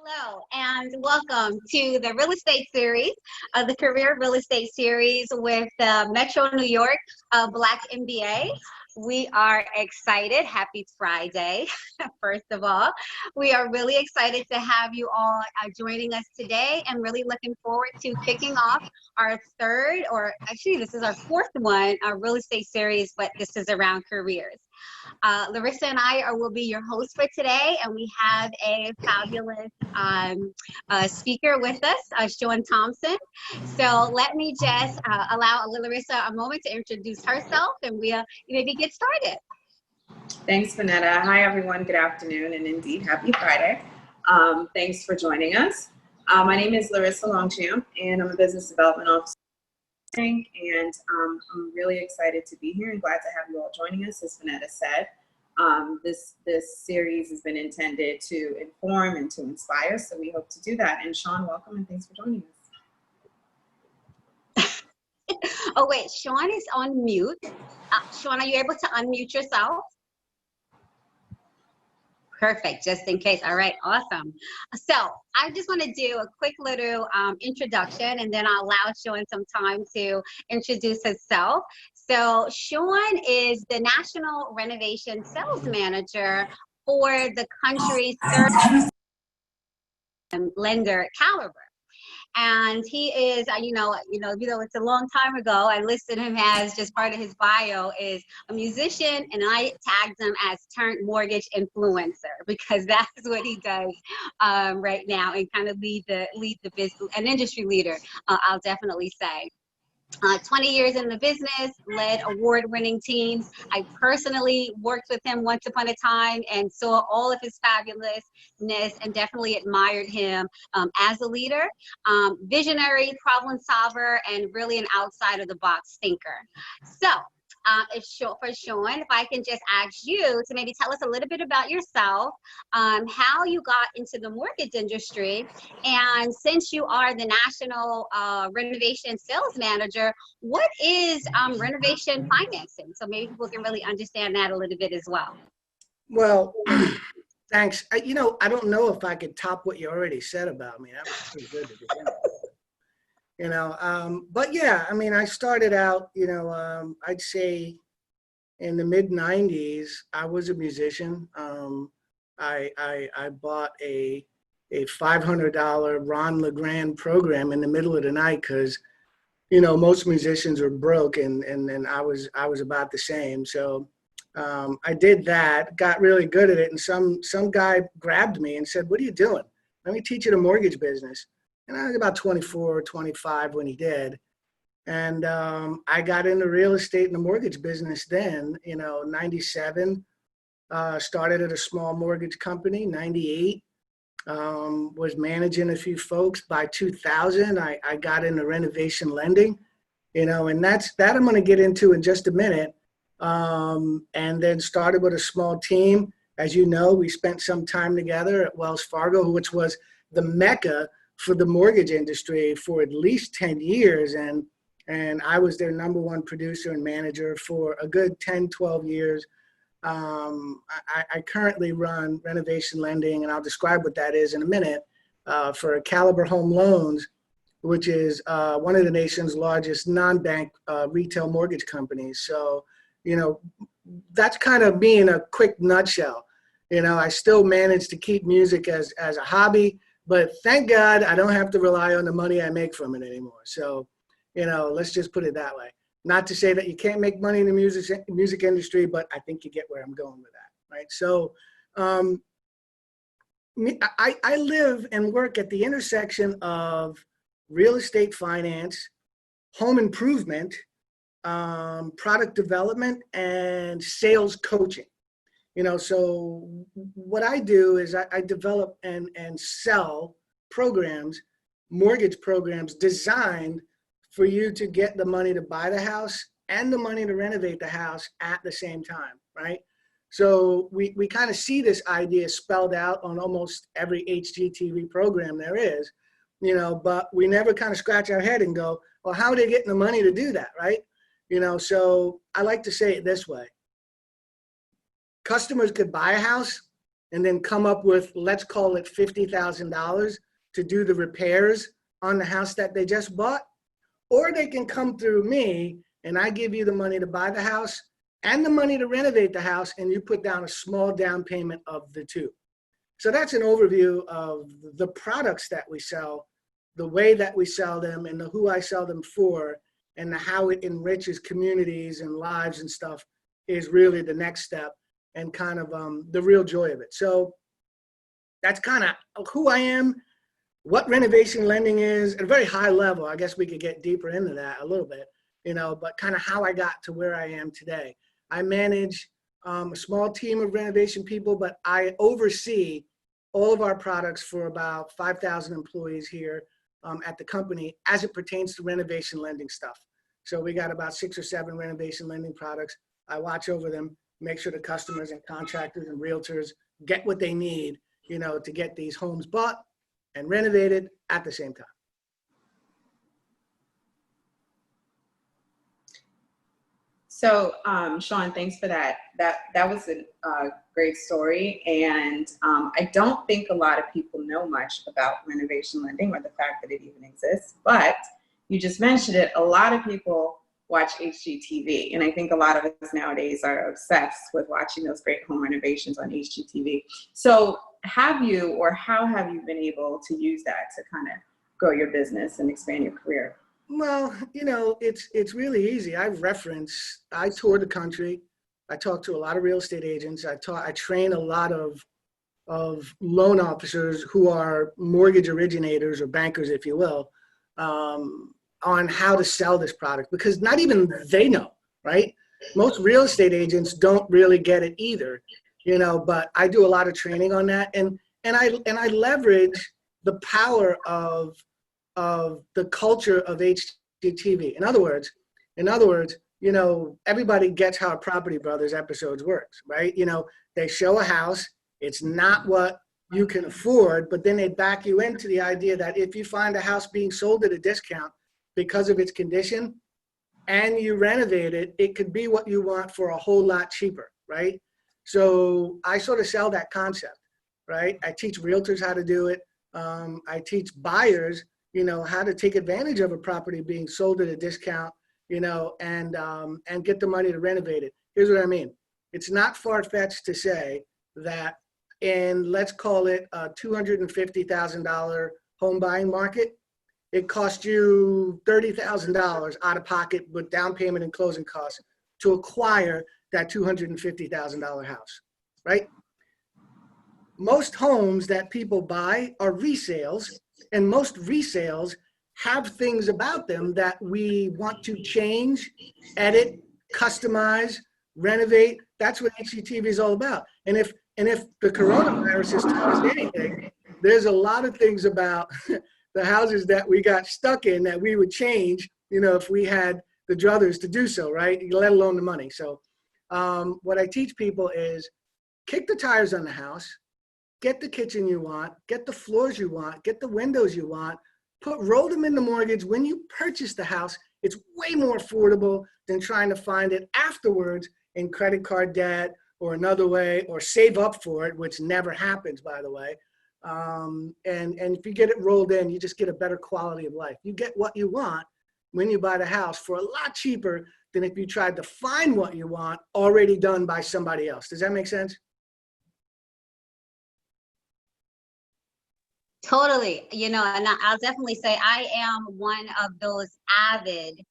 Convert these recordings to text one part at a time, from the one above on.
Hello and welcome to the real estate series, the career real estate series with Metro New York Black MBA. We are excited. Happy Friday, first of all. We are really excited to have you all joining us today and really looking forward to kicking off our third, or actually this is our fourth one, our real estate series, but this is around careers. Larissa and I will be your hosts for today, and we have a fabulous speaker with us, Sean Thompson. So let me just allow Larissa a moment to introduce herself, and we'll maybe get started. Thanks, Vonetta. Hi, everyone. Good afternoon, and indeed, happy Friday. Thanks for joining us. My name is Larissa Longchamp, and I'm a business development officer. And I'm really excited to be here and glad to have you all joining us. As Vonetta said, this series has been intended to inform and to inspire, so we hope to do that. And Sean, welcome and thanks for joining us. Oh wait, Sean is on mute. Sean, are you able to unmute yourself? Perfect, just in case. All right, awesome. So I just want to do a quick little introduction, and then I'll allow Sean some time to introduce himself. So Sean is the National Renovation Sales Manager for the country's third lender caliber. And he is, even though it's a long time ago, I listed him as just part of his bio is a musician, and I tagged him as turned mortgage influencer because that's what he does right now, and kind of lead the business, an industry leader, I'll definitely say. 20 years in the business, led award-winning teams. I personally worked with him once upon a time and saw all of his fabulousness and definitely admired him as a leader, visionary, problem solver, and really an outside-of-the-box thinker. So, for Sean, if I can just ask you to maybe tell us a little bit about yourself, how you got into the mortgage industry, and since you are the National Renovation Sales Manager, what is renovation financing? So maybe people can really understand that a little bit as well. Well, thanks. I don't know if I could top what you already said about me. That was pretty good to begin with. But yeah, I started out, I'd say in the mid 90s, I was a musician. I bought a $500 Ron LeGrand program in the middle of the night because, most musicians are broke, and I was about the same. So I did that, got really good at it. And some guy grabbed me and said, "What are you doing? Let me teach you the mortgage business." And I was about 24 or 25 when he did. And I got into real estate and the mortgage business then, 97, started at a small mortgage company, 98, was managing a few folks. By 2000, I got into renovation lending, and that I'm going to get into in just a minute. And then started with a small team. As you know, we spent some time together at Wells Fargo, which was the mecca for the mortgage industry for at least 10 years. And I was their #1 producer and manager for a good 10, 12 years. I currently run renovation lending, and I'll describe what that is in a minute, for Caliber Home Loans, which is one of the nation's largest non-bank retail mortgage companies. So, that's kind of me in a quick nutshell. I still manage to keep music as a hobby, but thank God I don't have to rely on the money I make from it anymore. So, let's just put it that way. Not to say that you can't make money in the music industry, but I think you get where I'm going with that, right? So I live and work at the intersection of real estate finance, home improvement, product development, and sales coaching. So what I do is I develop and sell programs, mortgage programs designed for you to get the money to buy the house and the money to renovate the house at the same time, right? So we kind of see this idea spelled out on almost every HGTV program there is, but we never kind of scratch our head and go, well, how are they getting the money to do that, right? So I like to say it this way. Customers could buy a house and then come up with, let's call it $50,000 to do the repairs on the house that they just bought. Or they can come through me and I give you the money to buy the house and the money to renovate the house, and you put down a small down payment of the two. So that's an overview of the products that we sell, the way that we sell them, and the who I sell them for, and the how it enriches communities and lives and stuff is really the next step and kind of the real joy of it. So that's kind of who I am, what renovation lending is at a very high level. I guess we could get deeper into that a little bit, but kind of how I got to where I am today. I manage a small team of renovation people, but I oversee all of our products for about 5,000 employees here at the company as it pertains to renovation lending stuff. So we got about 6 or 7 renovation lending products. I watch over them, make sure the customers and contractors and realtors get what they need, to get these homes bought and renovated at the same time. So, Sean, thanks for that. That was a great story. And I don't think a lot of people know much about renovation lending or the fact that it even exists, but you just mentioned it. A lot of people watch HGTV. And I think a lot of us nowadays are obsessed with watching those great home renovations on HGTV. So how have you been able to use that to kind of grow your business and expand your career? Well, it's really easy. I tour the country. I talk to a lot of real estate agents. I train a lot of loan officers who are mortgage originators or bankers, if you will, on how to sell this product, because not even they know, right? Most real estate agents don't really get it either, but I do a lot of training on that. And I leverage the power of the culture of HGTV. In other words, everybody gets how Property Brothers episodes works, right? They show a house, it's not what you can afford, but then they back you into the idea that if you find a house being sold at a discount because of its condition and you renovate it, it could be what you want for a whole lot cheaper, right? So I sort of sell that concept, right? I teach realtors how to do it. I teach buyers, how to take advantage of a property being sold at a discount, and get the money to renovate it. Here's what I mean. It's not far-fetched to say that in, let's call it a $250,000 home buying market, it costs you $30,000 out of pocket with down payment and closing costs to acquire that $250,000 house, right? Most homes that people buy are resales, and most resales have things about them that we want to change, edit, customize, renovate. That's what HGTV is all about. And if the coronavirus has taught us anything, there's a lot of things about the houses that we got stuck in that we would change, if we had the druthers to do so, right? Let alone the money. So what I teach people is kick the tires on the house, get the kitchen you want, get the floors you want, get the windows you want, roll them in the mortgage. When you purchase the house, it's way more affordable than trying to find it afterwards in credit card debt or another way, or save up for it, which never happens, by the way. And if you get it rolled in, you just get a better quality of life. You get what you want when you buy the house for a lot cheaper than if you tried to find what you want already done by somebody else. Does that make sense? Totally. And I'll definitely say I am one of those avid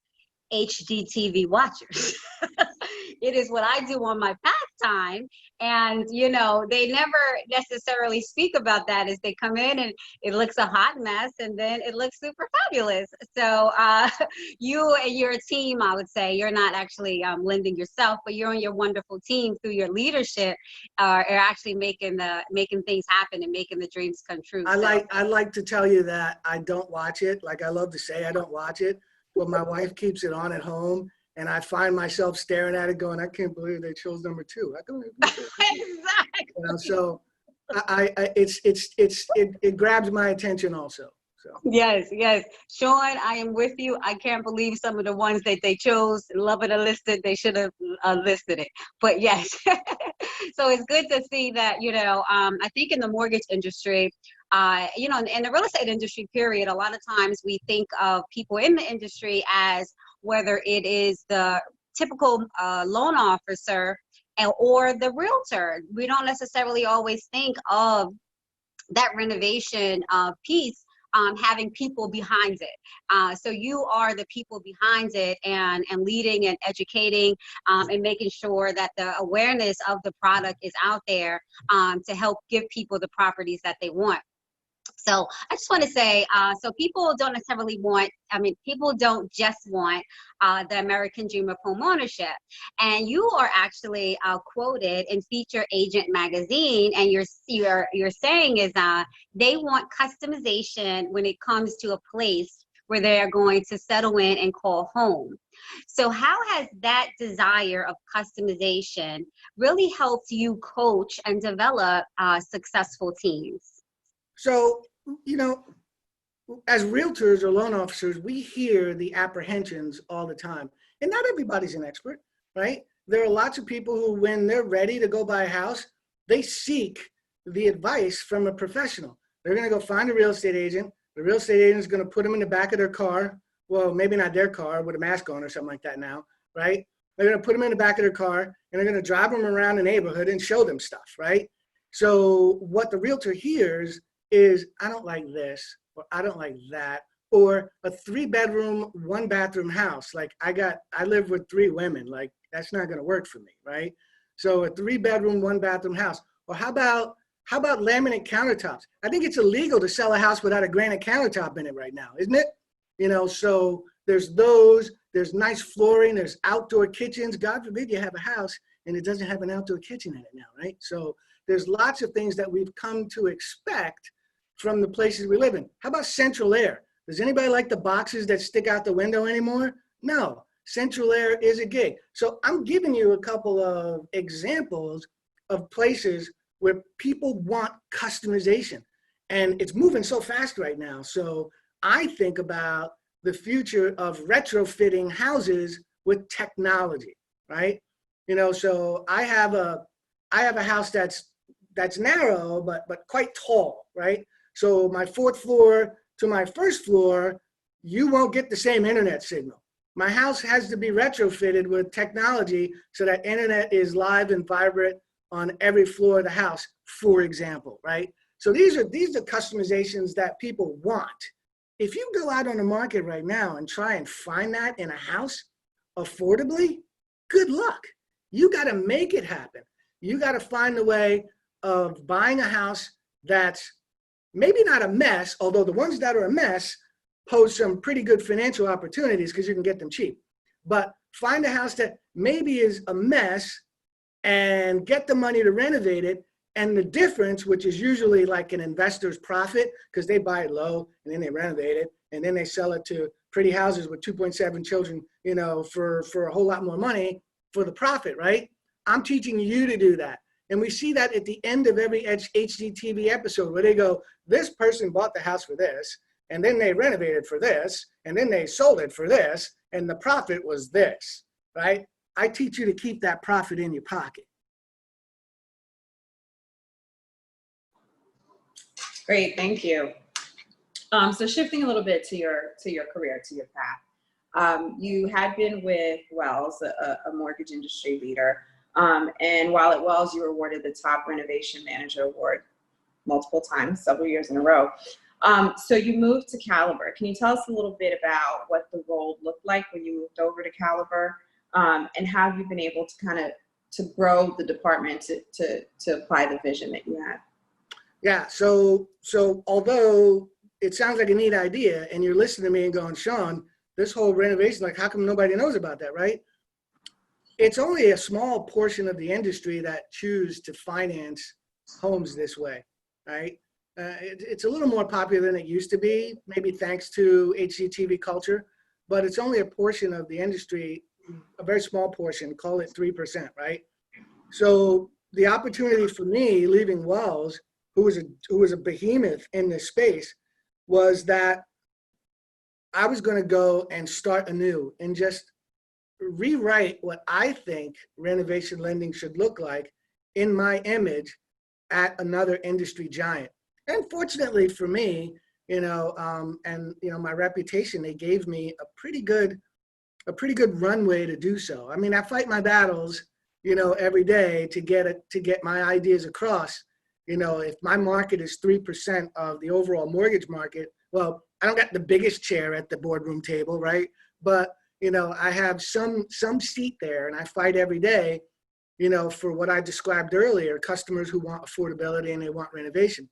HGTV watchers. It is what I do on my pastime. And, they never necessarily speak about that as they come in and it looks a hot mess and then it looks super fabulous. So you and your team, I would say, you're not actually lending yourself, but you're on your wonderful team through your leadership are actually making things happen and making the dreams come true. I like to tell you that I don't watch it. Like I love to say I don't watch it, but my wife keeps it on at home. And I find myself staring at it going, I can't believe they chose number 2. Exactly. So it grabs my attention also. So. Yes. Sean, I am with you. I can't believe some of the ones that they chose. Love it or listed. They should have listed it. But yes. So it's good to see that, I think in the mortgage industry, in the real estate industry, period, a lot of times we think of people in the industry as whether it is the typical loan officer or the realtor. We don't necessarily always think of that renovation piece having people behind it. So you are the people behind it and leading and educating and making sure that the awareness of the product is out there to help give people the properties that they want. So I just want to say, so people don't necessarily people don't just want the American dream of home ownership. And you are actually quoted in Feature Agent magazine, and you're saying is they want customization when it comes to a place where they're going to settle in and call home. So how has that desire of customization really helped you coach and develop successful teams? So, as realtors or loan officers, we hear the apprehensions all the time. And not everybody's an expert, right? There are lots of people who, when they're ready to go buy a house, they seek the advice from a professional. They're going to go find a real estate agent. The real estate agent is going to put them in the back of their car. Well, maybe not their car with a mask on or something like that now, right? They're going to put them in the back of their car and they're going to drive them around the neighborhood and show them stuff, right? So what the realtor hears is, I don't like this, or I don't like that, or a 3-bedroom, 1-bathroom house. Like I live with 3 women, like that's not gonna work for me, right? So a 3-bedroom, 1-bathroom house. Or how about laminate countertops? I think it's illegal to sell a house without a granite countertop in it right now, isn't it? So there's there's nice flooring, there's outdoor kitchens. God forbid you have a house and it doesn't have an outdoor kitchen in it now, right? So there's lots of things that we've come to expect from the places we live in. How about central air? Does anybody like the boxes that stick out the window anymore? No, central air is a gig. So I'm giving you a couple of examples of places where people want customization. And it's moving so fast right now. So I think about the future of retrofitting houses with technology, right? So I have a house that's narrow, but quite tall, right? So my 4th floor to my 1st floor, you won't get the same internet signal. My house has to be retrofitted with technology so that internet is live and vibrant on every floor of the house, for example, right? So these are customizations that people want. If you go out on the market right now and try and find that in a house affordably, good luck. You got to make it happen. You got to find a way of buying a house that's maybe not a mess, although the ones that are a mess pose some pretty good financial opportunities because you can get them cheap. But find a house that maybe is a mess and get the money to renovate it. And the difference, which is usually like an investor's profit, because they buy it low and then they renovate it and then they sell it to pretty houses with 2.7 children, for a whole lot more money for the profit, right? I'm teaching you to do that. And we see that at the end of every HGTV episode where they go, this person bought the house for this, and then they renovated for this, and then they sold it for this, and the profit was this, right? I teach you to keep that profit in your pocket. Great, thank you. So shifting a little bit to your career, to your path. You had been with Wells, a mortgage industry leader. And while at Wells, you were awarded the top renovation manager award multiple times, several years in a row. So you moved to Caliber. Can you tell us a little bit about what the role looked like when you moved over to Caliber, and how you've been able to grow the department to apply the vision that you had? Yeah, so although it sounds like a neat idea and you're listening to me and going, Sean, this whole renovation, like how come nobody knows about that, right? It's only a small portion of the industry that choose to finance homes this way, right? It's a little more popular than it used to be, maybe thanks to HGTV culture, but it's only a portion of the industry, a very small portion, call it 3%, right? So the opportunity for me leaving Wells, who was a behemoth in this space, was that I was going to go and start anew and just rewrite what I think renovation lending should look like in my image at another industry giant. And fortunately for me, and my reputation, they gave me a pretty good runway to do so. I mean, I fight my battles, every day to get my ideas across. If my market is 3% of the overall mortgage market, well, I don't got the biggest chair at the boardroom table, right? But, I have some seat there, and I fight every day, for what I described earlier, customers who want affordability and they want renovation.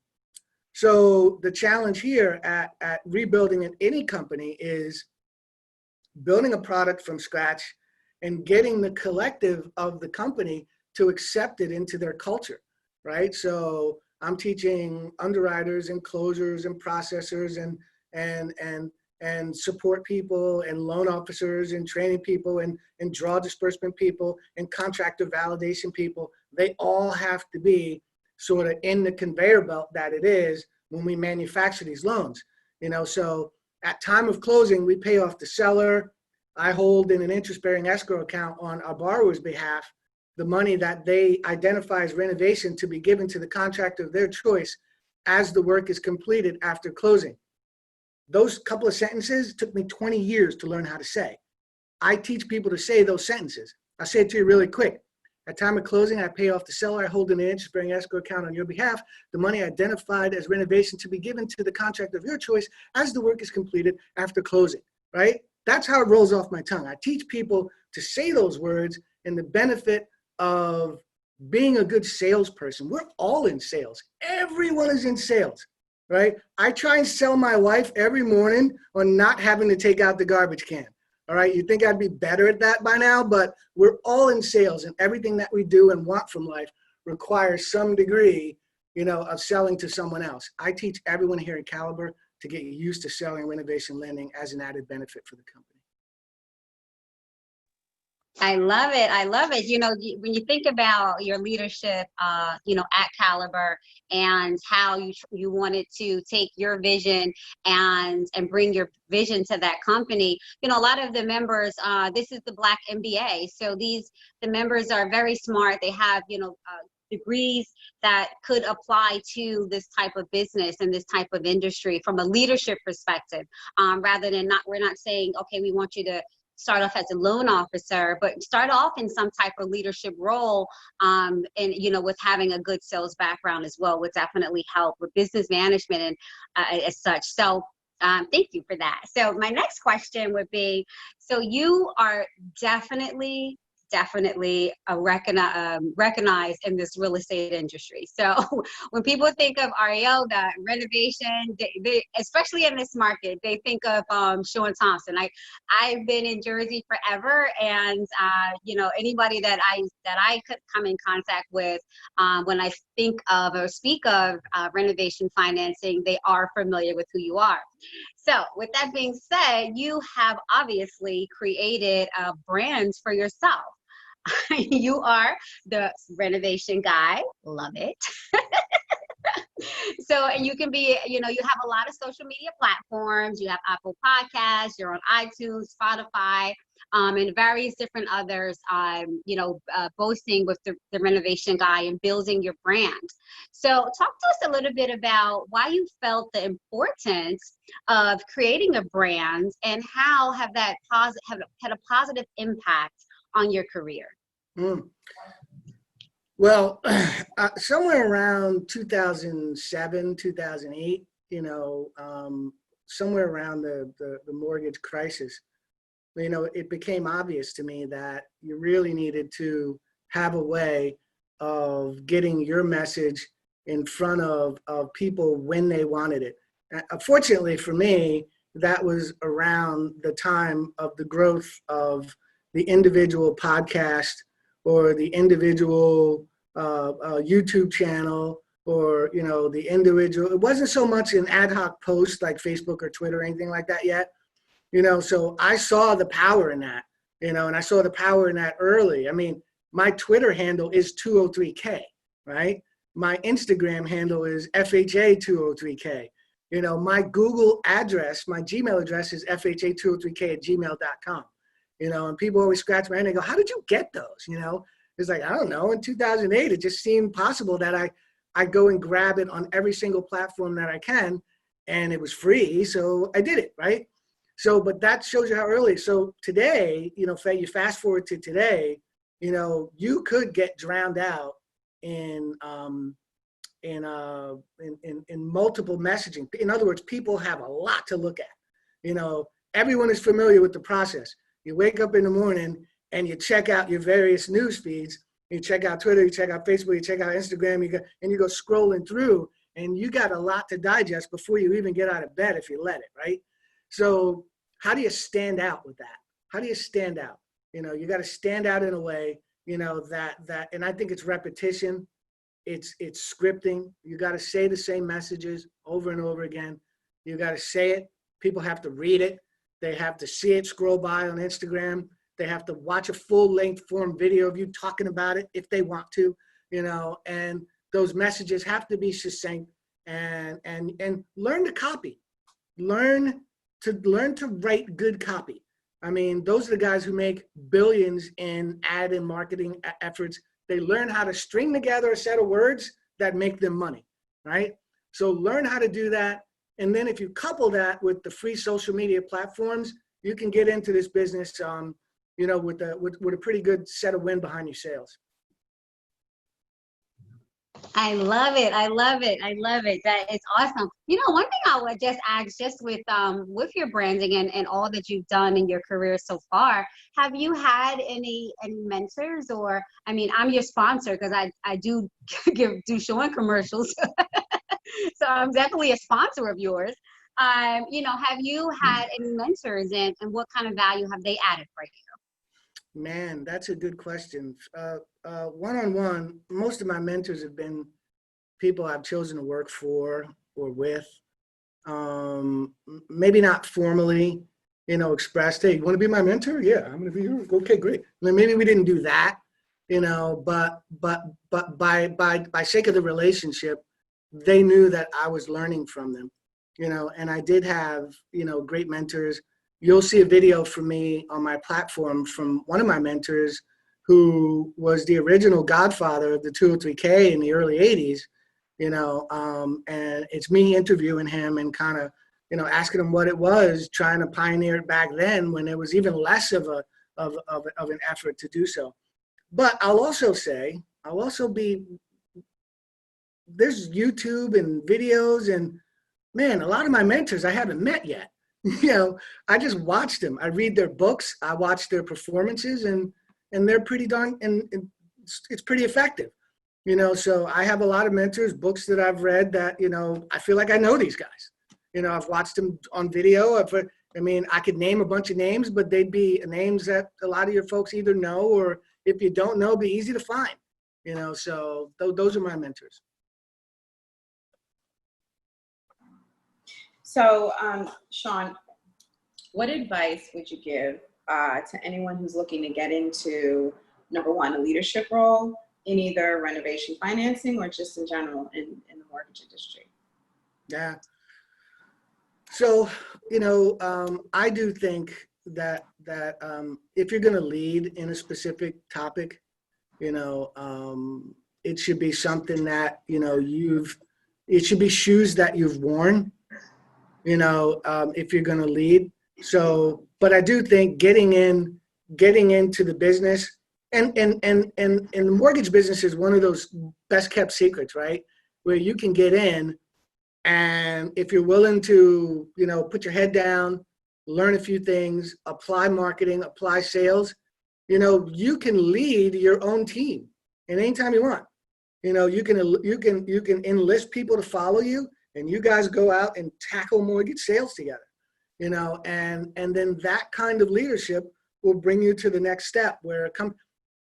So the challenge here at rebuilding in any company is building a product from scratch and getting the collective of the company to accept it into their culture, right? So I'm teaching underwriters and closers and processors and support people and loan officers and training people and draw disbursement people and contractor validation people. They all have to be sort of in the conveyor belt that it is when we manufacture these loans. So at time of closing, we pay off the seller. I hold in an interest-bearing escrow account on our borrower's behalf the money that they identify as renovation to be given to the contractor of their choice as the work is completed after closing. Those couple of sentences took me 20 years to learn how to say. I teach people to say those sentences. I'll say it to you really quick. At time of closing, I pay off the seller. I hold in an interest-bearing escrow account on your behalf the money identified as renovation to be given to the contractor of your choice as the work is completed after closing, right? That's how it rolls off my tongue. I teach people to say those words and the benefit of being a good salesperson. We're all in sales. Everyone is in sales, right? I try and sell my wife every morning on not having to take out the garbage can. All right, you think I'd be better at that by now, but we're all in sales, and everything that we do and want from life requires some degree, of selling to someone else. I teach everyone here at Caliber to get used to selling renovation lending as an added benefit for the company. I love it. I love it. When you think about your leadership, at Caliber and how you wanted to take your vision and bring your vision to that company, a lot of the members, this is the Black MBA. So the members are very smart. They have, degrees that could apply to this type of business and this type of industry from a leadership perspective, rather than we're not saying, okay, we want you to start off as a loan officer, but start off in some type of leadership role, and with having a good sales background as well would definitely help with business management and as such. So thank you for that. So my next question would be, so you are definitely recognized in this real estate industry. So when people think of REO, the renovation, they, especially in this market, they think of Sean Thompson. I've been in Jersey forever, and anybody that I could come in contact with when I think of or speak of renovation financing, they are familiar with who you are. So with that being said, you have obviously created a brand for yourself. You are the renovation guy. Love it. So, and you can be, you have a lot of social media platforms. You have Apple Podcasts, you're on iTunes, Spotify, and various different others, boasting with the renovation guy and building your brand. So talk to us a little bit about why you felt the importance of creating a brand and how have that had a positive impact on your career? Well, somewhere around 2007, 2008, somewhere around the mortgage crisis, it became obvious to me that you really needed to have a way of getting your message in front of people when they wanted it. Fortunately for me, that was around the time of the growth of the individual podcast or the individual YouTube channel, or the individual. It wasn't so much an ad hoc post like Facebook or Twitter or anything like that yet. So I saw the power in that. And I saw the power in that early. I mean, my Twitter handle is 203K, right? My Instagram handle is FHA203K. My Google address, my Gmail address is FHA203K@gmail.com. And people always scratch my head and they go, how did you get those? It's like, I don't know, in 2008, it just seemed possible that I go and grab it on every single platform that I can, and it was free, so I did it, right? So, but that shows you how early. So today, you know, you fast forward to today, you know, you could get drowned out in multiple messaging. In other words, people have a lot to look at. You know, everyone is familiar with the process. You wake up in the morning and you check out your various news feeds. You check out Twitter, you check out Facebook, you check out Instagram, and you go scrolling through, and you got a lot to digest before you even get out of bed if you let it, right? So how do you stand out with that? How do you stand out? You know, you got to stand out in a way, you know, that, and I think it's repetition. It's scripting. You got to say the same messages over and over again. You got to say it. People have to read it. They have to see it scroll by on Instagram. They have to watch a full-length form video of you talking about it if they want to, you know, and those messages have to be succinct, and learn to copy. Learn to write good copy. I mean, those are the guys who make billions in ad and marketing efforts. They learn how to string together a set of words that make them money, right? So learn how to do that. And then if you couple that with the free social media platforms, you can get into this business, you know, with a pretty good set of wind behind your sails. I love it. I love it. I love it. That is awesome. You know, one thing I would just ask, just with your branding and all that you've done in your career so far, have you had any mentors? Or, I mean, I'm your sponsor because I do do showing commercials. So I'm definitely a sponsor of yours. You know, have you had any mentors, and what kind of value have they added for you? Man, that's a good question. One-on-one, most of my mentors have been people I've chosen to work for or with. Maybe not formally, you know, expressed, hey, you want to be my mentor? Yeah, I'm going to be yours. Okay, great. Maybe we didn't do that, you know, but by sake of the relationship, they knew that I was learning from them, you know, and I did have, you know, great mentors. You'll see a video from me on my platform from one of my mentors who was the original godfather of the 203K in the early 80s, you know, and it's me interviewing him and kind of, you know, asking him what it was, trying to pioneer it back then when there was even less of an effort to do so. But I'll also be, there's YouTube and videos, and man, a lot of my mentors I haven't met yet. You know, I just watch them. I read their books. I watch their performances, and they're pretty darn, and it's pretty effective. You know, so I have a lot of mentors, books that I've read that, you know, I feel like I know these guys. You know, I've watched them on video. I mean, I could name a bunch of names, but they'd be names that a lot of your folks either know, or if you don't know, be easy to find. You know, so those are my mentors. So, Sean, what advice would you give to anyone who's looking to get into, number one, a leadership role in either renovation financing or just in general in the mortgage industry? Yeah. So, you know, I do think that if you're going to lead in a specific topic, you know, it should be something that, you know, it should be shoes that you've worn, you know, if you're going to lead. So, but I do think getting into the business and the mortgage business is one of those best kept secrets, right? Where you can get in, and if you're willing to, you know, put your head down, learn a few things, apply marketing, apply sales, you know, you can lead your own team, and anytime you want. You know, you can enlist people to follow you, and you guys go out and tackle mortgage sales together, you know, and then that kind of leadership will bring you to the next step where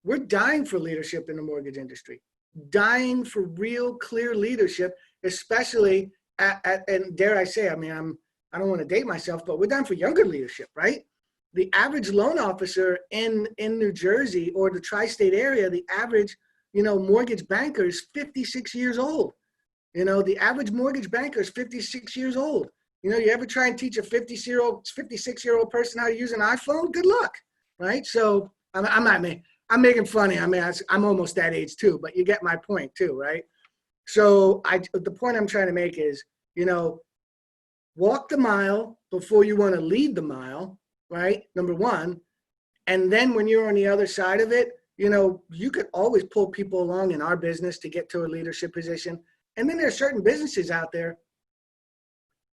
we're dying for leadership in the mortgage industry, dying for real clear leadership, especially and dare I say, I mean, I don't want to date myself, but we're dying for younger leadership, right? The average loan officer in New Jersey or the tri-state area, the average, you know, mortgage banker is 56 years old. You know, the average mortgage banker is 56 years old. You know, you ever try and teach a 56-year-old person how to use an iPhone? Good luck, right? So I'm not me. I'm making funny. I mean, I'm almost that age too, but you get my point too, right? So the point I'm trying to make is, walk the mile before you want to lead the mile, right? Number one. And then when you're on the other side of it, you could always pull people along in our business to get to a leadership position. And then there are certain businesses out there.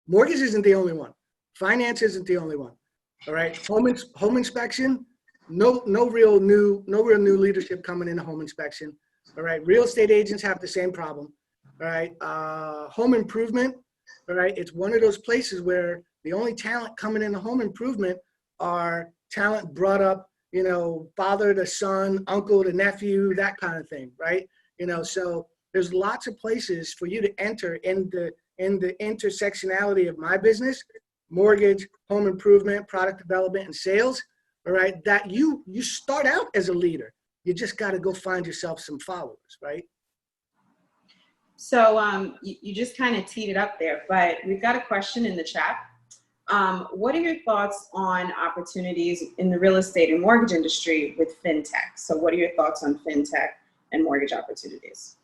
Mortgage isn't the only one. Finance isn't the only one. All right. Home inspection, no real new leadership coming into home inspection. All right. Real estate agents have the same problem. All right. Home improvement. All right. It's one of those places where the only talent coming into home improvement are talent brought up, father to son, uncle to nephew, that kind of thing, right? So there's lots of places for you to enter in the intersectionality of my business, mortgage, home improvement, product development, and sales, all right, that you start out as a leader. You just got to go find yourself some followers, right? So you just kind of teed it up there, but we've got a question in the chat. What are your thoughts on opportunities in the real estate and mortgage industry with fintech? So what are your thoughts on fintech and mortgage opportunities?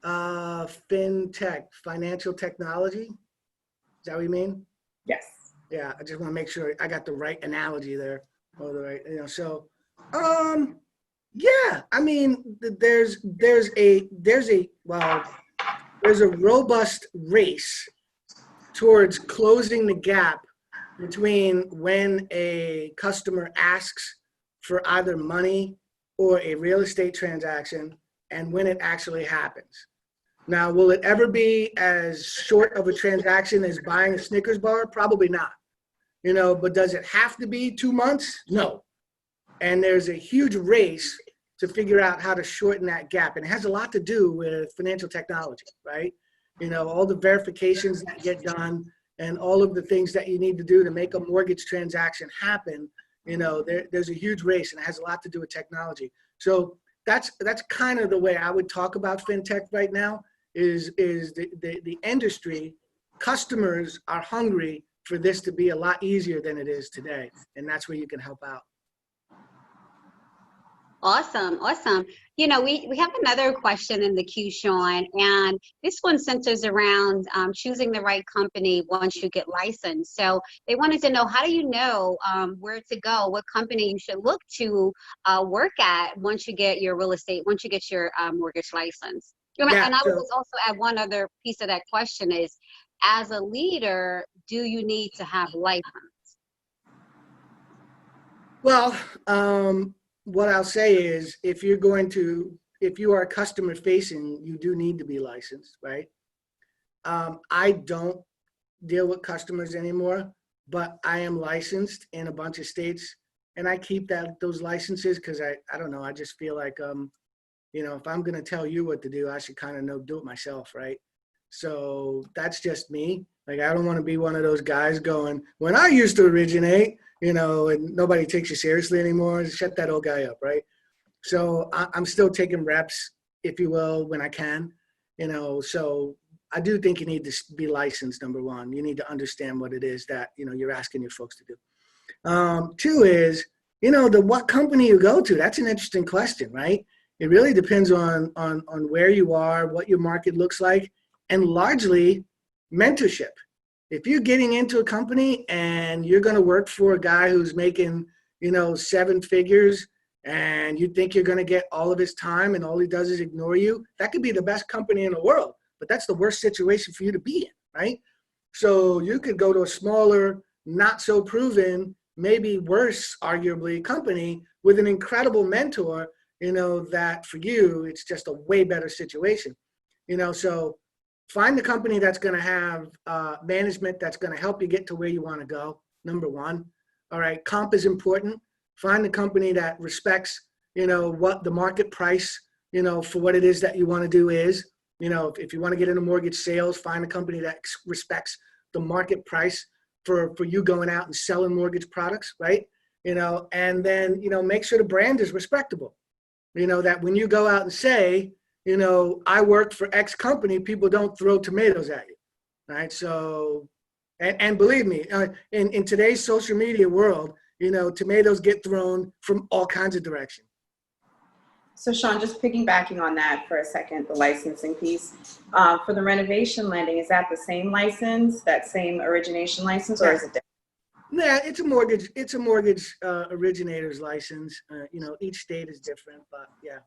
Fintech, financial technology. Is that what you mean? Yes. Yeah, I just want to make sure I got the right analogy there. Or the right, yeah, I mean, there's a robust race towards closing the gap between when a customer asks for either money or a real estate transaction and when it actually happens. Now, will it ever be as short of a transaction as buying a Snickers bar? Probably not. But does it have to be 2 months? No. And there's a huge race to figure out how to shorten that gap. And it has a lot to do with financial technology, right? All the verifications that get done and all of the things that you need to do to make a mortgage transaction happen, there's a huge race, and it has a lot to do with technology. So that's kind of the way I would talk about fintech right now is the industry. Customers are hungry for this to be a lot easier than it is today. And that's where you can help out. Awesome. We have another question in the queue, Sean, and this one centers around choosing the right company once you get licensed. So they wanted to know, how do you know where to go, what company you should look to work at once you get your mortgage license? Yeah, and I would just also add one other piece of that question is, as a leader, do you need to have license? Well, what I'll say is if you are customer facing, you do need to be licensed, right? I don't deal with customers anymore, but I am licensed in a bunch of states, and I keep those licenses because I don't know, I just feel like, if I'm going to tell you what to do, I should kind of do it myself, right? So that's just me. Like, I don't want to be one of those guys going, when I used to originate, and nobody takes you seriously anymore. Shut that old guy up, right? So I'm still taking reps, if you will, when I can, so I do think you need to be licensed, number one. You need to understand what it is that, you're asking your folks to do. Two is, what company you go to. That's an interesting question, right? It really depends on where you are, what your market looks like, and largely mentorship. If you're getting into a company and you're going to work for a guy who's making, 7 figures, and you think you're going to get all of his time and all he does is ignore you, that could be the best company in the world, but that's the worst situation for you to be in, right? So you could go to a smaller, not so proven, maybe worse, arguably, company with an incredible mentor, that for you, it's just a way better situation, so find the company that's going to have management that's going to help you get to where you want to go, number one. All right, comp is important. Find the company that respects, what the market price, for what it is that you want to do is. If you want to get into mortgage sales, find a company that respects the market price for you going out and selling mortgage products, right? And then, make sure the brand is respectable. That when you go out and say, I work for X company, people don't throw tomatoes at you, right? So, and believe me, in today's social media world, tomatoes get thrown from all kinds of directions. So Sean, just piggybacking on that for a second, the licensing piece. For the renovation lending, is that the same license, that same origination license, or is it different? Yeah, it's a mortgage. It's a mortgage originator's license. You know, each state is different, but yeah,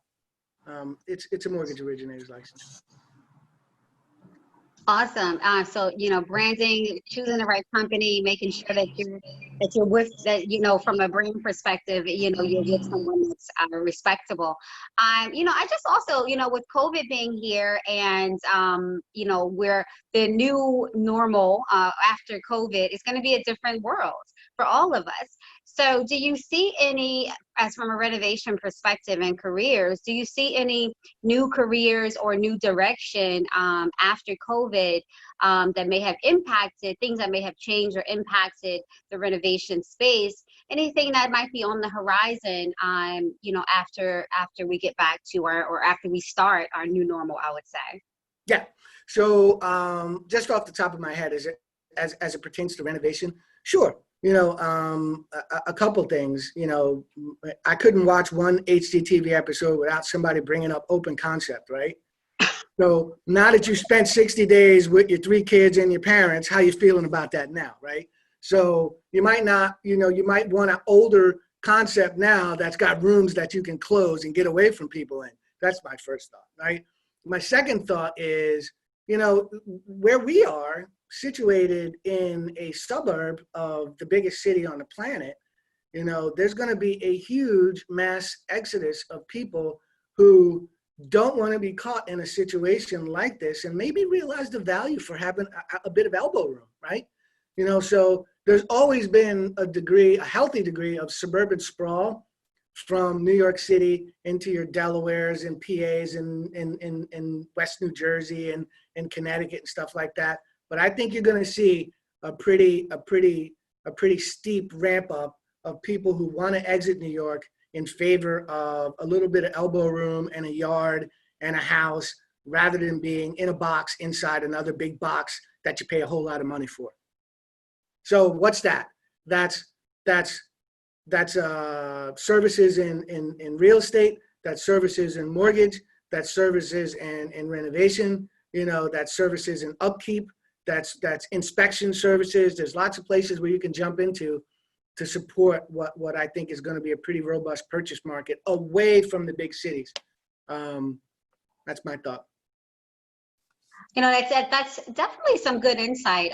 it's a mortgage originator's license. Awesome. So, you know, branding, choosing the right company, making sure that you're with that, you know, from a brand perspective, you know, you're with someone that's respectable. You know, I just also, you know, with COVID being here and, you know, where the new normal after COVID is going to be a different world for all of us. So do you see any, as from a renovation perspective and careers, do you see any new careers or new direction after COVID that may have impacted, things that may have changed or impacted the renovation space? Anything that might be on the horizon, you know, after we get back to or after we start our new normal, I would say. Yeah. So just off the top of my head, as it pertains to renovation, sure. You know, a couple things. You know, I couldn't watch one HGTV episode without somebody bringing up open concept, right? So now that you spent 60 days with your 3 kids and your parents, how you feeling about that now, right? So you might not, you know, you might want an older concept now that's got rooms that you can close and get away from people in. That's my first thought, right? My second thought is, you know, where we are situated in a suburb of the biggest city on the planet, you know, there's going to be a huge mass exodus of people who don't want to be caught in a situation like this and maybe realize the value for having a bit of elbow room, right? You know, so there's always been a healthy degree of suburban sprawl from New York City into your Delawares and PAs and in West New Jersey and Connecticut and stuff like that. But I think you're going to see a pretty steep ramp up of people who want to exit New York in favor of a little bit of elbow room and a yard and a house, rather than being in a box inside another big box that you pay a whole lot of money for. So what's that? That's services in real estate, that's services in mortgage, that's services in renovation, you know, that's services in upkeep, that's inspection services. There's lots of places where you can jump into to support what I think is going to be a pretty robust purchase market away from the big cities. That's my thought. You know, that's definitely some good insight.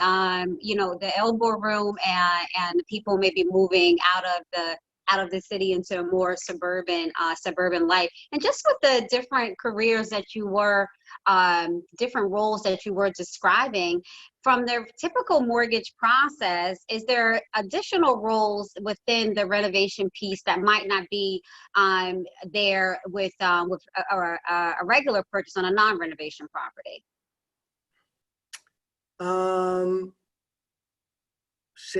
You know, the elbow room and people maybe moving out of the city into a more suburban life. And just with the different careers that you were, different roles that you were describing, from the typical mortgage process, is there additional roles within the renovation piece that might not be there with a regular purchase on a non-renovation property? I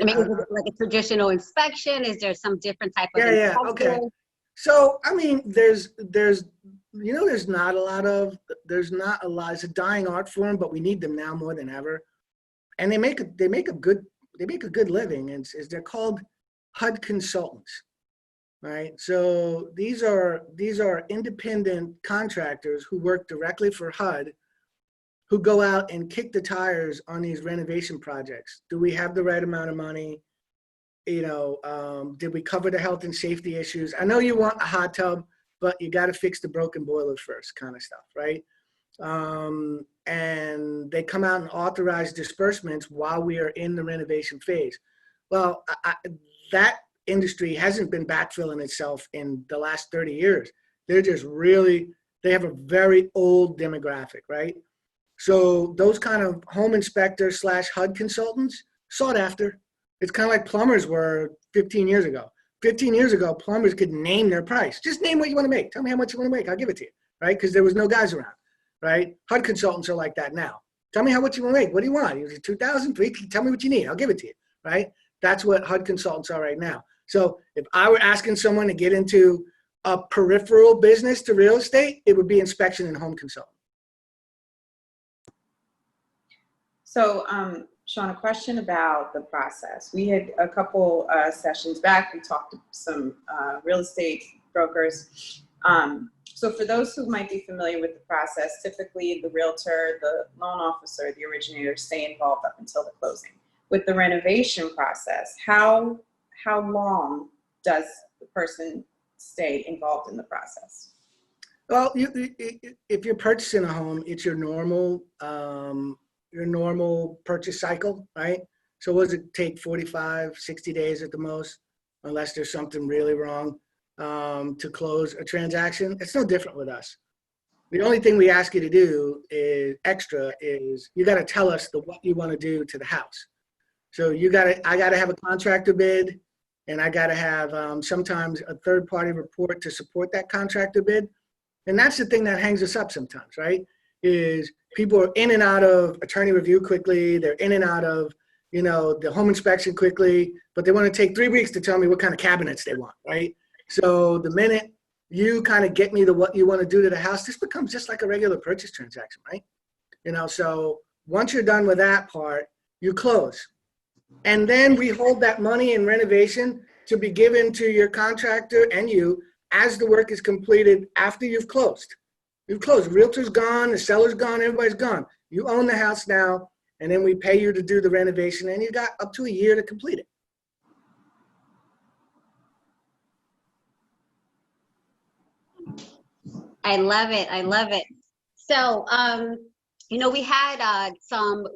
mean, is it like a traditional inspection? Is there some different type of inspection? Okay. So I mean, there's you know, there's not a lot. It's a dying art form, but we need them now more than ever. And they make a good living. And they're called HUD consultants, right? So these are independent contractors who work directly for HUD, who go out and kick the tires on these renovation projects. Do we have the right amount of money? You know, did we cover the health and safety issues? I know you want a hot tub, but you got to fix the broken boilers first, kind of stuff, right? And they come out and authorize disbursements while we are in the renovation phase. Well, that industry hasn't been backfilling itself in the last 30 years. They're just they have a very old demographic, right? So those kind of home inspectors / HUD consultants, sought after. It's kind of like plumbers were 15 years ago. 15 years ago, plumbers could name their price. Just name what you want to make. Tell me how much you want to make. I'll give it to you, right? Because there was no guys around, right? HUD consultants are like that now. Tell me how much you want to make. What do you want? You 2,000, 3,000? Tell me what you need. I'll give it to you, right? That's what HUD consultants are right now. So if I were asking someone to get into a peripheral business to real estate, it would be inspection and home consultant. So, Sean, a question about the process. We had a couple sessions back. We talked to some real estate brokers. So for those who might be familiar with the process, typically the realtor, the loan officer, the originator stay involved up until the closing. With the renovation process, how long does the person stay involved in the process? Well, if you're purchasing a home, it's your normal purchase cycle, right? So what does it take, 45, 60 days at the most, unless there's something really wrong, to close a transaction? It's no different with us. The only thing we ask you to do is you got to tell us what you want to do to the house. So I got to have a contractor bid, and I got to have sometimes a third-party report to support that contractor bid. And that's the thing that hangs us up sometimes, right? Is people are in and out of attorney review quickly. They're in and out of, the home inspection quickly, but they want to take 3 weeks to tell me what kind of cabinets they want, right? So the minute you kind of get me to what you want to do to the house, this becomes just like a regular purchase transaction, right? So once you're done with that part, you close. And then we hold that money in renovation to be given to your contractor and you as the work is completed after you've closed. You've closed. The realtor's gone, the seller's gone, everybody's gone. You own the house now, and then we pay you to do the renovation, and you got up to a year to complete it. I love it. I love it. So, we had some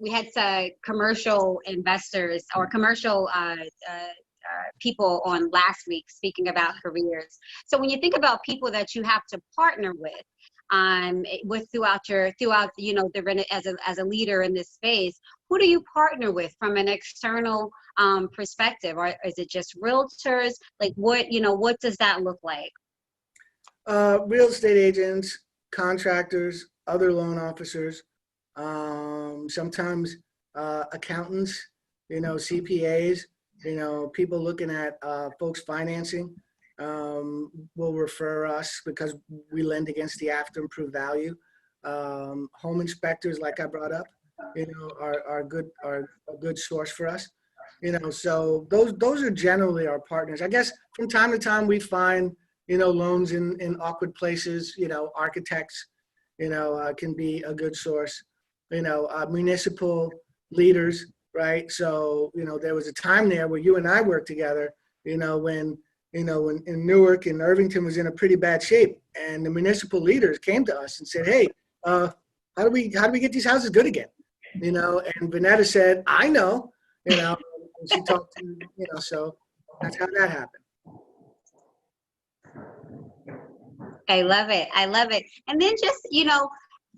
commercial investors or commercial people on last week speaking about careers. So when you think about people that you have to partner with throughout as a leader in this space, who do you partner with from an external perspective, or is it just realtors? Like what does that look like? Real estate agents, contractors, other loan officers, sometimes accountants, CPAs, people looking at folks financing will refer us because we lend against the after improved value. Home inspectors, like I brought up, are a good source for us. So those are generally our partners. I guess from time to time we find loans in awkward places. Architects, can be a good source. Municipal leaders, right? So there was a time there where you and I worked together. When in Newark and Irvington was in a pretty bad shape, and the municipal leaders came to us and said, "Hey, how do we get these houses good again?" And Vonetta said, "I know." And she talked to so that's how that happened. I love it. I love it. And then just,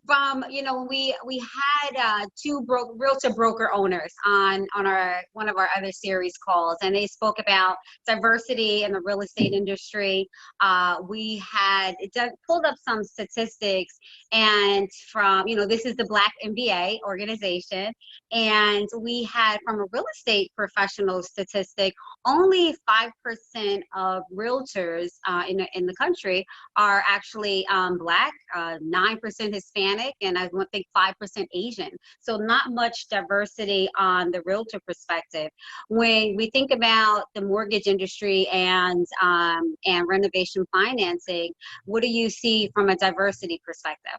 from, we had two realtor broker owners on one of our other series calls, and they spoke about diversity in the real estate industry. We had pulled up some statistics, and from, this is the NYBLACKMBA organization, and we had from a real estate professional statistic, only 5% of realtors in the country are actually Black, 9% Hispanic, and I think 5% Asian. So not much diversity on the realtor perspective. When we think about the mortgage industry and renovation financing, what do you see from a diversity perspective?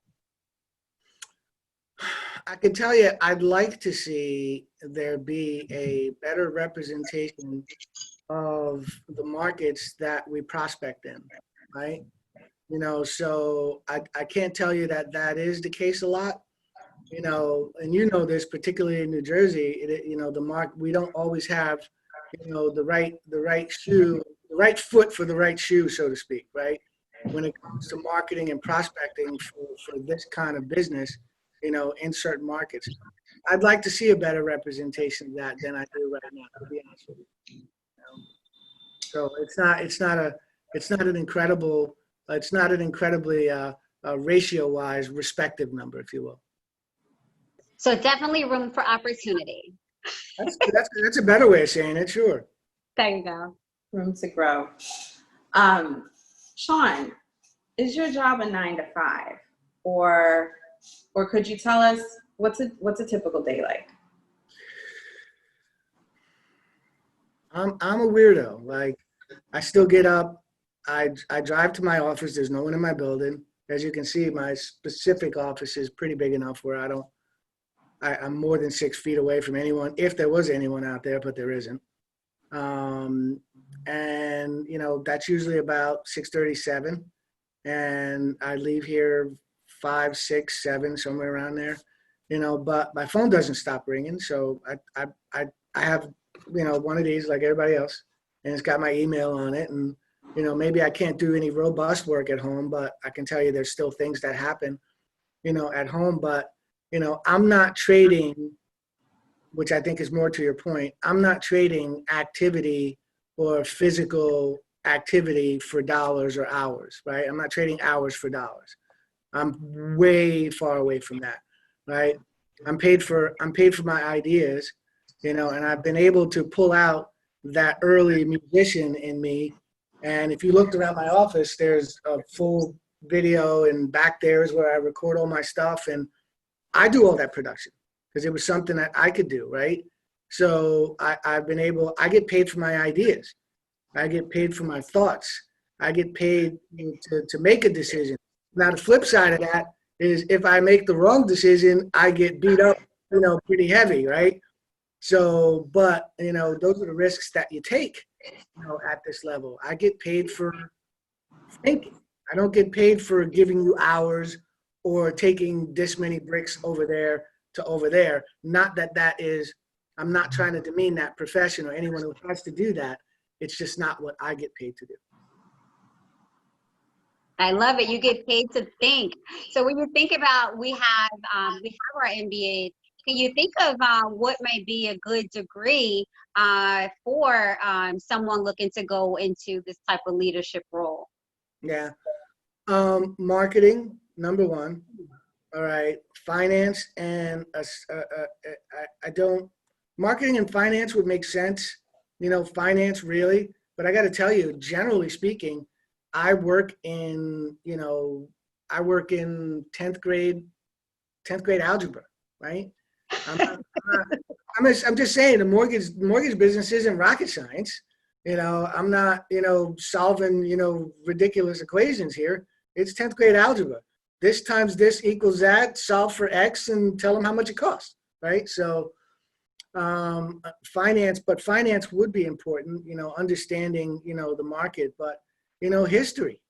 I can tell you, I'd like to see there be a better representation of the markets that we prospect in, right? So I can't tell you that is the case a lot, and this, particularly in New Jersey, we don't always have, the right shoe, the right foot for the right shoe, so to speak, right? When it comes to marketing and prospecting for this kind of business, in certain markets. I'd like to see a better representation of that than I do right now, to be honest with you. So it's not an incredibly ratio-wise respective number, if you will. So definitely room for opportunity. That's a better way of saying it, sure. There you go. Room to grow. Sean, is your job a 9 to 5, or could you tell us what's a typical day like? I'm a weirdo. Like, I still get up. I drive to my office. There's no one in my building. As you can see, my specific office is pretty big enough where I'm more than 6 feet away from anyone, if there was anyone out there, but there isn't. And, you know, that's usually about 6:37. And I leave here 5, 6, 7, somewhere around there, you know, but my phone doesn't stop ringing. So I have, you know, one of these like everybody else, and it's got my email on it. And, you know, maybe I can't do any robust work at home, but I can tell you there's still things that happen, you know, at home. But, you know, I'm not trading, which I think is more to your point. I'm not trading activity or physical activity for dollars or hours, right? I'm not trading hours for dollars. I'm way far away from that, right? I'm paid for my ideas, you know, and I've been able to pull out that early musician in me. And if you looked around my office, there's a full video, and back there is where I record all my stuff. And I do all that production because it was something that I could do, right? So I get paid for my ideas. I get paid for my thoughts. I get paid to make a decision. Now, the flip side of that is if I make the wrong decision, I get beat up, you know, pretty heavy, right? So, but, you know, those are the risks that you take, you know, at this level. I get paid for thinking. I don't get paid for giving you hours or taking this many bricks over there to over there. Not that is, I'm not trying to demean that profession or anyone who has to do that. It's just not what I get paid to do. I love it. You get paid to think. So when you think about, we have our MBA. Can you think of what might be a good degree for someone looking to go into this type of leadership role? Yeah. Marketing, number one. All right. Finance and marketing and finance would make sense. You know, finance really, but I got to tell you, generally speaking, I work in 10th grade algebra, right? I'm just saying the mortgage business isn't rocket science. You know, I'm not, you know, solving, you know, ridiculous equations here. It's 10th grade algebra. This times this equals that, solve for X and tell them how much it costs, right? So finance would be important, you know, understanding, you know, the market, but, you know, history,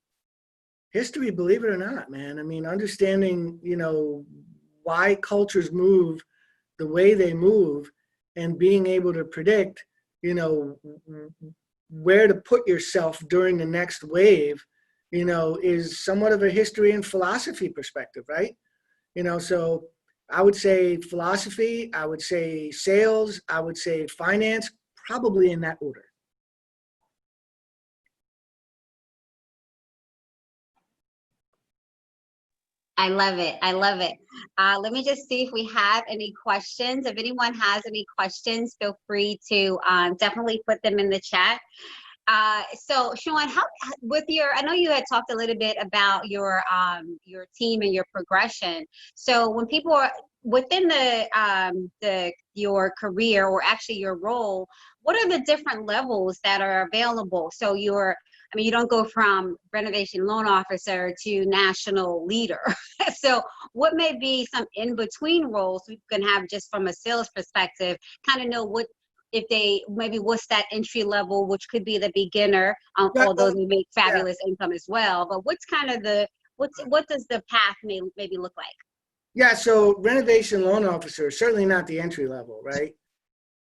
believe it or not, man. I mean, understanding, you know, why cultures move the way they move and being able to predict, you know, where to put yourself during the next wave, you know, is somewhat of a history and philosophy perspective, right? You know, so I would say philosophy, I would say sales, I would say finance, probably in that order. I love it. I love it. Let me just see if we have any questions. If anyone has any questions, feel free to definitely put them in the chat. So Sean, I know you had talked a little bit about your team and your progression. So when people are within your career, or actually your role, what are the different levels that are available? So you don't go from renovation loan officer to national leader. So what may be some in-between roles we can have just from a sales perspective, kind of know what's that entry level, which could be the beginner, although they make fabulous income as well. But what's kind of what does the path maybe look like? Yeah, so renovation loan officer, certainly not the entry level, right?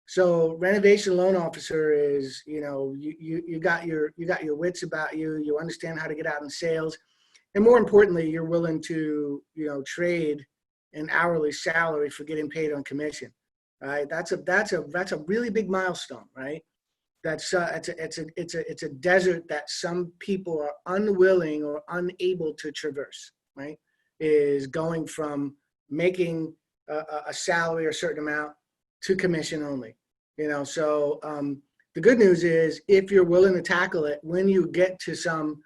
So renovation loan officer is, you know, you got your wits about you, you understand how to get out in sales, and more importantly, you're willing to, you know, trade an hourly salary for getting paid on commission. Right? That's a really big milestone, right? It's a desert that some people are unwilling or unable to traverse, right? Is going from making a salary or a certain amount to commission only, you know. So the good news is, if you're willing to tackle it, when you get to some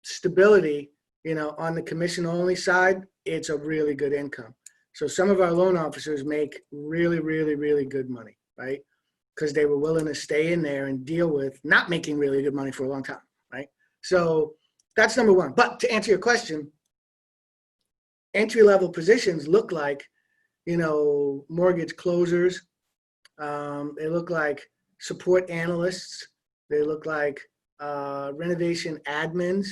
stability, you know, on the commission only side, it's a really good income. So some of our loan officers make really, really, really good money, right? Because they were willing to stay in there and deal with not making really good money for a long time, right? So that's number one. But to answer your question, entry-level positions look like, mortgage closers. They look like support analysts. They look like renovation admins,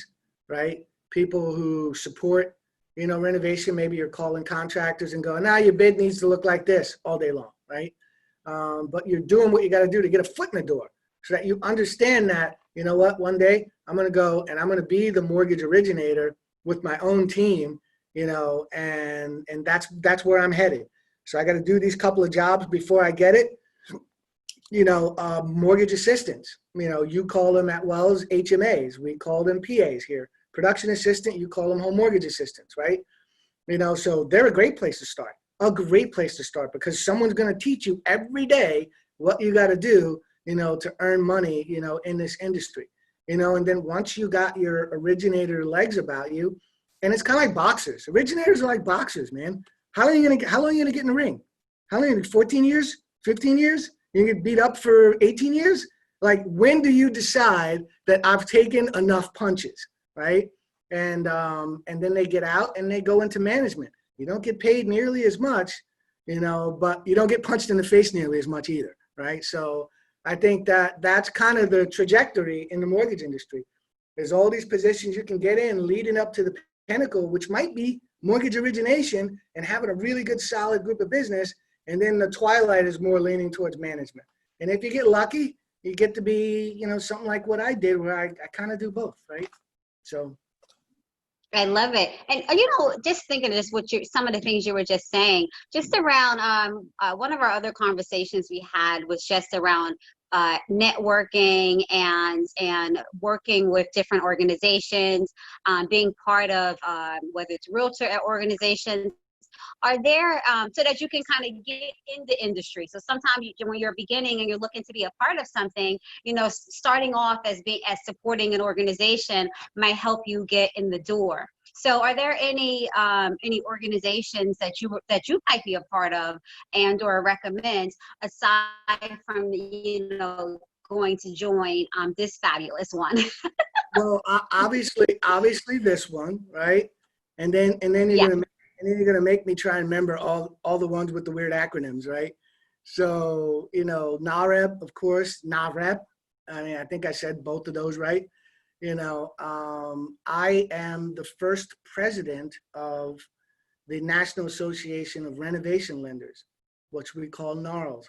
right? People who support, renovation. Maybe you're calling contractors and going, your bid needs to look like this all day long, right? But you're doing what you got to do to get a foot in the door so that you understand that, one day I'm going to go and I'm going to be the mortgage originator with my own team, and that's where I'm headed. So I got to do these couple of jobs before I get it. Mortgage assistants, you call them at Wells HMAs. We call them PAs here. Production assistant, you call them home mortgage assistants, right? So they're a great place to start. A great place to start because someone's going to teach you every day what you got to do, to earn money, in this industry, and then once you got your originator legs about you, and it's kind of like boxers. Originators are like boxers, man. How long are you going to get in the ring? How long? 14 years? 15 years? You get beat up for 18 years? Like, when do you decide that I've taken enough punches, right? And then they get out and they go into management. You don't get paid nearly as much, but you don't get punched in the face nearly as much either, right? So I think that's kind of the trajectory in the mortgage industry. There's all these positions you can get in leading up to the pinnacle, which might be mortgage origination and having a really good, solid group of business. And then the twilight is more leaning towards management. And if you get lucky, you get to be, something like what I did, where I kind of do both, right? So. I love it. And, just thinking of just some of the things you were just saying, just around one of our other conversations we had was just around networking and working with different organizations, being part of whether it's realtor organizations. Are there, so that you can kind of get in the industry. So sometimes when you're beginning and you're looking to be a part of something, starting off as supporting an organization might help you get in the door. So are there any organizations that you might be a part of and or recommend, aside from, going to join this fabulous one? Well, obviously this one, right? And then you're gonna make me try and remember all the ones with the weird acronyms, right? So, NAREP, of course, NAREP. I mean, I think I said both of those right. I am the first president of the National Association of Renovation Lenders, which we call NARL,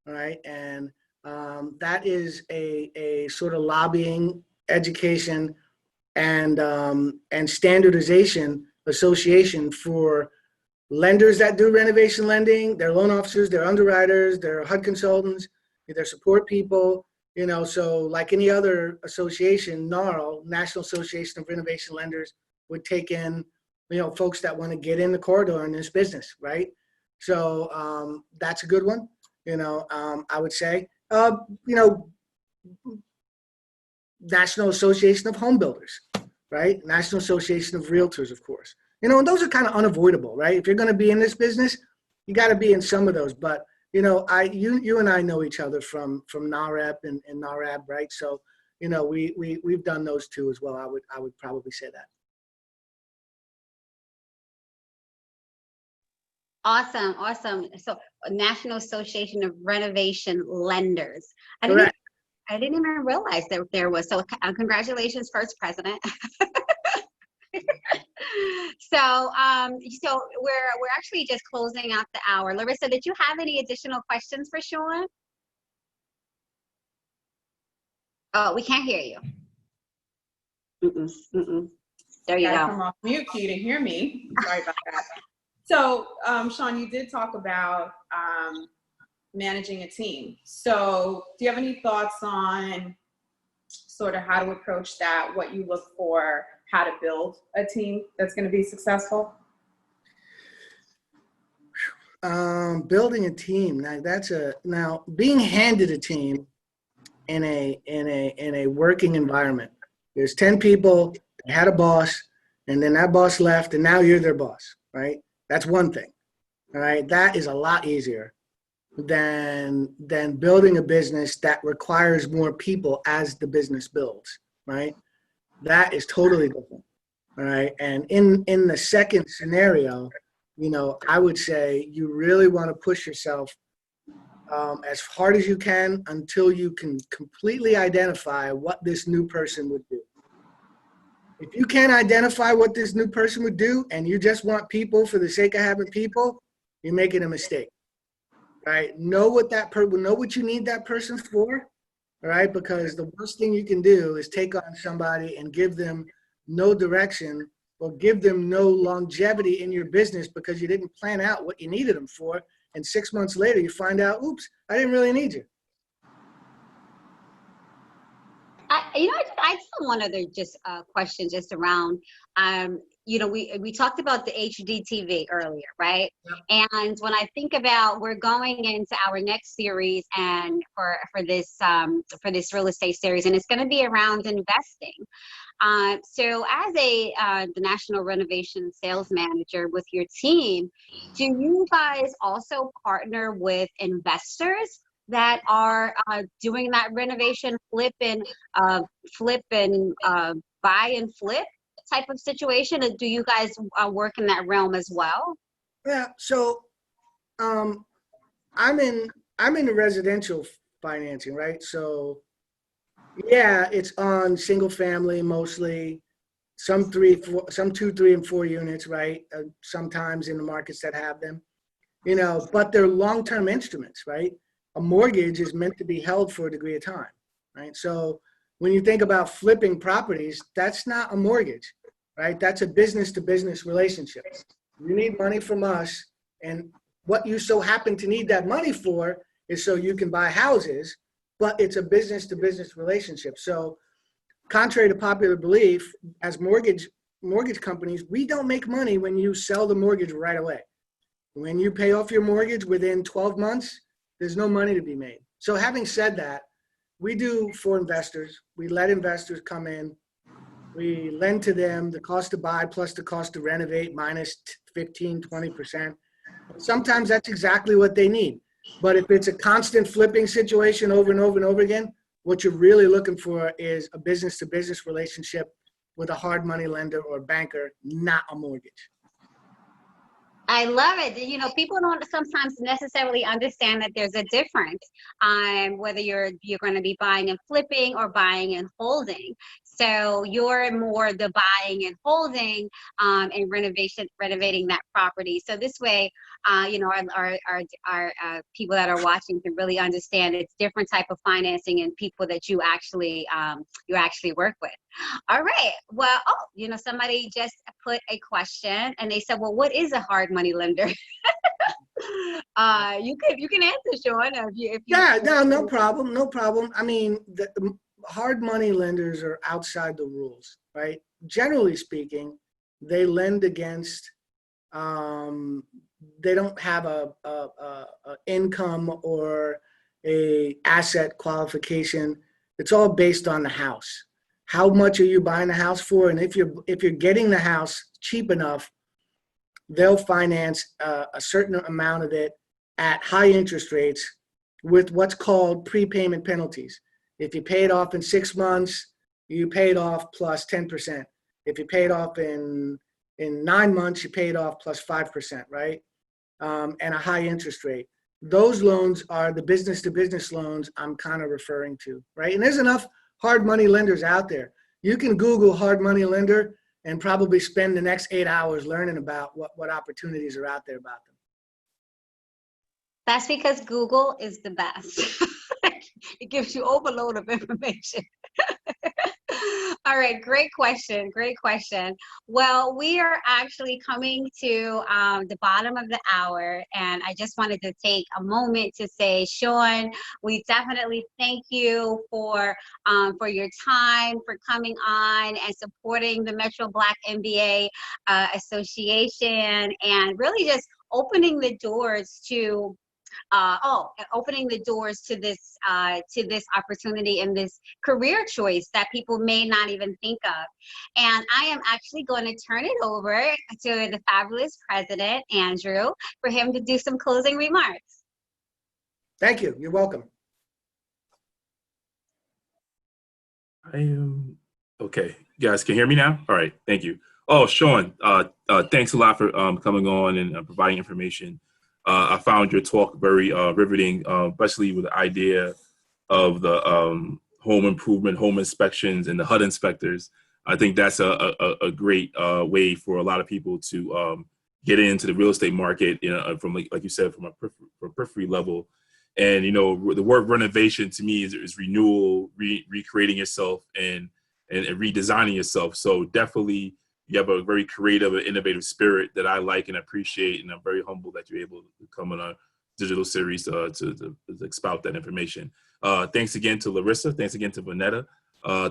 right? And that is a sort of lobbying, education, and standardization association for lenders that do renovation lending, their loan officers, their underwriters, their HUD consultants, their support people, so like any other association, NARL, National Association of Renovation Lenders, would take in, folks that want to get in the corridor in this business, right? So that's a good one, I would say. National Association of Home Builders, right? National Association of Realtors, of course. And those are kind of unavoidable, right? If you're going to be in this business, you got to be in some of those. But, you and I know each other from NAREP and NARAB, right? So, we've done those two as well. I would probably say that. Awesome. So National Association of Renovation Lenders. I didn't even realize that there was. So congratulations, first president. So we're actually just closing out the hour. Larissa, did you have any additional questions for Sean? Oh, we can't hear you. There you go. Come off mute for you to hear me. Sorry about that. So, Sean, you did talk about managing a team. So do you have any thoughts on sort of how to approach that, what you look for, how to build a team that's going to be successful? Building a team. Now being handed a team in a working environment. There's 10 people that had a boss, and then that boss left, and now you're their boss, right? That's one thing. All right. That is a lot easier than building a business that requires more people as the business builds. right? That is totally different, all right? And in the second scenario, you know, I would say you really want to push yourself as hard as you can until you can completely identify what this new person would do. If you can't identify what this new person would do and you just want people for the sake of having people, you're making a mistake, right? Know what know what you need that person for, all right? Because the worst thing you can do is take on somebody and give them no direction or give them no longevity in your business because you didn't plan out what you needed them for. And 6 months later, you find out, oops, I didn't really need you. I just have one other question just around, you know, we talked about the HDTV earlier, right? Yep. And when I think about, we're going into our next series and for this real estate series, and it's going to be around investing. So as the National Renovation Sales Manager with your team, do you guys also partner with investors that are doing that renovation flip and buy and flip type of situation? Or do you guys work in that realm as well? Yeah, so I'm in the residential financing, right? So yeah, it's on single family mostly, some 2, 3, and 4 units, right? Sometimes in the markets that have them, you know, but they're long-term instruments, right? A mortgage is meant to be held for a degree of time, right? So when you think about flipping properties, that's not a mortgage, right? That's a business-to-business relationship. You need money from us, and what you so happen to need that money for is so you can buy houses, but it's a business-to-business relationship. So contrary to popular belief, as mortgage companies, we don't make money when you sell the mortgage right away. When you pay off your mortgage within 12 months, there's no money to be made. So having said that, we do for investors. We let investors come in. We lend to them the cost to buy plus the cost to renovate minus 15, 20%. Sometimes that's exactly what they need. But if it's a constant flipping situation over and over and over again, what you're really looking for is a business-to-business relationship with a hard money lender or banker, not a mortgage. I love it. You know, people don't sometimes necessarily understand that there's a difference whether you're going to be buying and flipping or buying and holding. So you're more the buying and holding and renovating that property. So this way, you know, our people that are watching can really understand it's different type of financing and people that you actually work with. All right. Well, you know, somebody just put a question and they said, well, what is a hard money lender? You can answer, Sean. Yeah, no problem. I mean, the hard money lenders are outside the rules, right? Generally speaking, they lend against, they don't have a income or a asset qualification. It's all based on the house. How much are you buying the house for? And if you're getting the house cheap enough, they'll finance a certain amount of it at high interest rates with what's called prepayment penalties. If you pay it off in 6 months, you pay it off plus 10%. If you pay it off in 9 months, you pay it off plus 5%, right? And a high interest rate. Those loans are the business-to-business loans I'm kind of referring to, right? And there's enough hard money lenders out there. You can Google hard money lender and probably spend the next 8 hours learning about what opportunities are out there about them. That's because Google is the best. It gives you overload of information. All right, great question. Well, we are actually coming to the bottom of the hour, and I just wanted to take a moment to say, Sean, we definitely thank you for your time, for coming on and supporting the Metro Black MBA Association, and really just opening the doors to this opportunity and this career choice that people may not even think of. And I am actually going to turn it over to the fabulous president, Andrew, for him to do some closing remarks. Thank you. You're welcome. I am Okay, you guys can hear me now? All right, thank you. Oh, Sean, thanks a lot for coming on and providing information. I found your talk very riveting, especially with the idea of the home improvement, home inspections, and the HUD inspectors. I think that's a great way for a lot of people to get into the real estate market, you know, from like you said, from a periphery level. And you know, the word renovation to me is renewal, recreating yourself, and redesigning yourself. So definitely, you have a very creative and innovative spirit that I like and appreciate, and I'm very humbled that you're able to come on a digital series to expound that information. Thanks again to Larissa. Thanks again to Vonetta.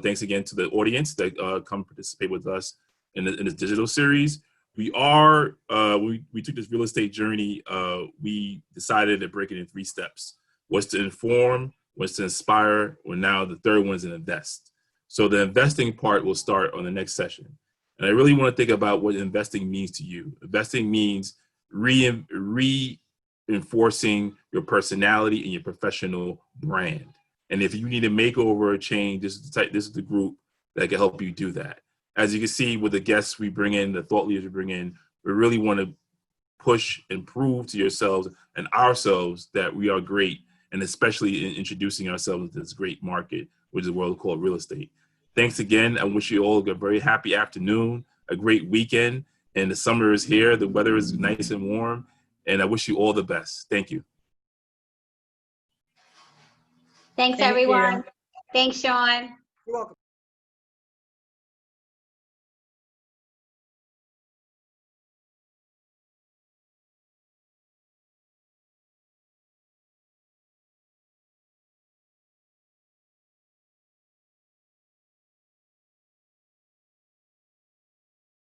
Thanks again to the audience that come participate with us in this digital series. We took this real estate journey. We decided to break it in 3 steps: was to inform, was to inspire, or now the third one is to invest. So the investing part will start on the next session. And I really want to think about what investing means to you. Investing means reinforcing your personality and your professional brand. And if you need a makeover or change, this is the group that can help you do that. As you can see with the guests we bring in, the thought leaders we bring in, we really want to push and prove to yourselves and ourselves that we are great, and especially in introducing ourselves to this great market, which is the world called real estate. Thanks again. I wish you all a very happy afternoon, a great weekend, and the summer is here. The weather is nice and warm, and I wish you all the best. Thank you. Thanks, Thank everyone. you. Thanks, Sean. You're welcome.